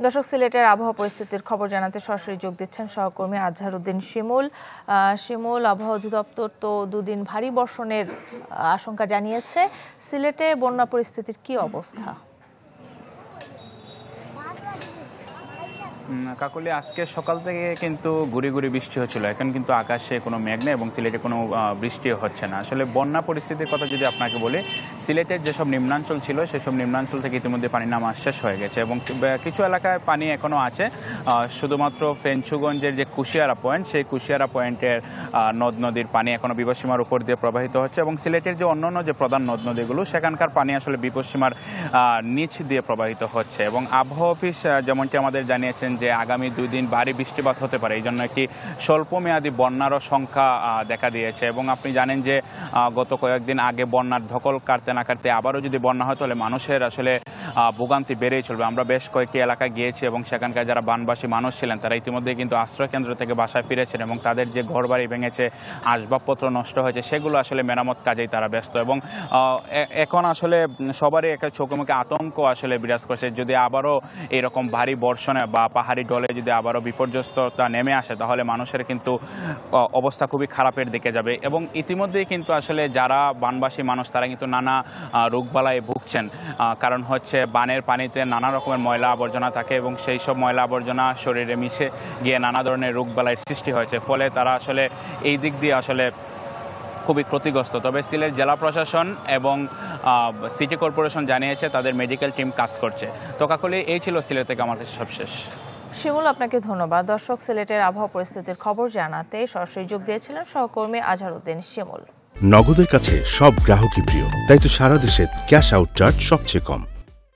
দর্শক, সিলেটের আবহাওয়া পরিস্থিতির খবর জানাতে সরাসরি যোগ দিচ্ছেন সহকর্মী আজহারউদ্দিন শিমুল। শিমুল, আবহাওয়া অধিদপ্তর তো দুদিন ভারী বর্ষণের আশঙ্কা জানিয়েছে। সিলেটে বন্যা পরিস্থিতির কি অবস্থা? কাকলি, আজকে সকাল থেকে কিন্তু গুড়ি গুড়ি বৃষ্টি হচ্ছিল। এখন কিন্তু আকাশে কোনো মেঘ নেই এবং সিলেটে কোনো বৃষ্টিও হচ্ছে না। আসলে বন্যা পরিস্থিতির কথা যদি আপনাকে বলি, সিলেটের যেসব নিম্নাঞ্চল ছিল সেসব নিম্নাঞ্চল থেকে ইতিমধ্যে পানি নামা শেষ হয়ে গেছে এবং কিছু এলাকায় পানি এখনও আছে। শুধুমাত্র ফেঞ্চুগঞ্জের যে কুশিয়ারা পয়েন্ট, সেই কুশিয়ারা পয়েন্টের নদ নদীর পানি এখনও বিপদসীমার উপর দিয়ে প্রবাহিত হচ্ছে এবং সিলেটের যে অন্যান্য যে প্রধান নদ নদীগুলো সেখানকার পানি আসলে বিপদসীমার নিচ দিয়ে প্রবাহিত হচ্ছে। এবং আবহাওয়া অফিস যেমনটি আমাদের জানিয়েছেন যে আগামী 2 দিন ভারী বৃষ্টিপাত হতে পারে, এই জন্য একটি স্বল্পমেয়াদী বন্যারও সংখ্যা দেখা দিয়েছে। এবং আপনি জানেন যে গত কয়েকদিন আগে বন্যার ধকল কাটতে না কাটতে আবারও যদি বন্যা হয় তাহলে মানুষের আসলে ভোগান্তি বেড়েই চলবে। আমরা বেশ কয়েকটি এলাকায় গিয়েছি এবং সেখানকার যারা বানবাসী মানুষ ছিলেন তারা ইতিমধ্যে কিন্তু আশ্রয় কেন্দ্র থেকে বাসায় ফিরেছেন এবং তাদের যে ঘরবাড়ি ভেঙেছে, আসবাবপত্র নষ্ট হয়েছে, সেগুলো আসলে মেরামত কাজেই তারা ব্যস্ত। এবং এখন আসলে সবারই একটা চোখে মুখে আতঙ্ক আসলে বিরাজ করছে। যদি আবারও এরকম ভারী বর্ষণে বা পাহাড়ি ঢলে যদি আবারও বিপর্যস্ততা নেমে আসে তাহলে মানুষের কিন্তু অবস্থা খুবই খারাপের দিকে যাবে। এবং ইতিমধ্যেই কিন্তু আসলে যারা বানবাসী মানুষ তারা কিন্তু নানা রোগবালায় ভুগছেন। কারণ হচ্ছে বানের পানিতে নানা রকমের ময়লা আবর্জনা থাকে এবং সেই সব ময়লা আবর্জনা শরীরে মিশে গিয়ে নানা ধরনের রোগবালাইয়ের সৃষ্টি হয়েছে। ফলে তারা আসলে এই দিক দিয়ে আসলে খুবই ক্ষতিগ্রস্ত। তবে সিলেট জেলা প্রশাসন এবং সিটি কর্পোরেশন জানিয়েছে তাদের মেডিকেল টিম কাজ করছে। তো কাকলি, এই ছিল সিলেট থেকে আমার কাছে সবশেষ। শিমুল, আপনাকে ধন্যবাদ। দর্শক, সিলেটের আবহাওয়া পরিস্থিতির খবর জানাতে সরাসরি যোগ দিয়েছিলেন সহকর্মী আজহারউদ্দিন শিমুল। নগদের কাছে সব গ্রাহকই প্রিয়, তাই তো সারা দেশে ক্যাশ আউট চার্জ সবচেয়ে কম।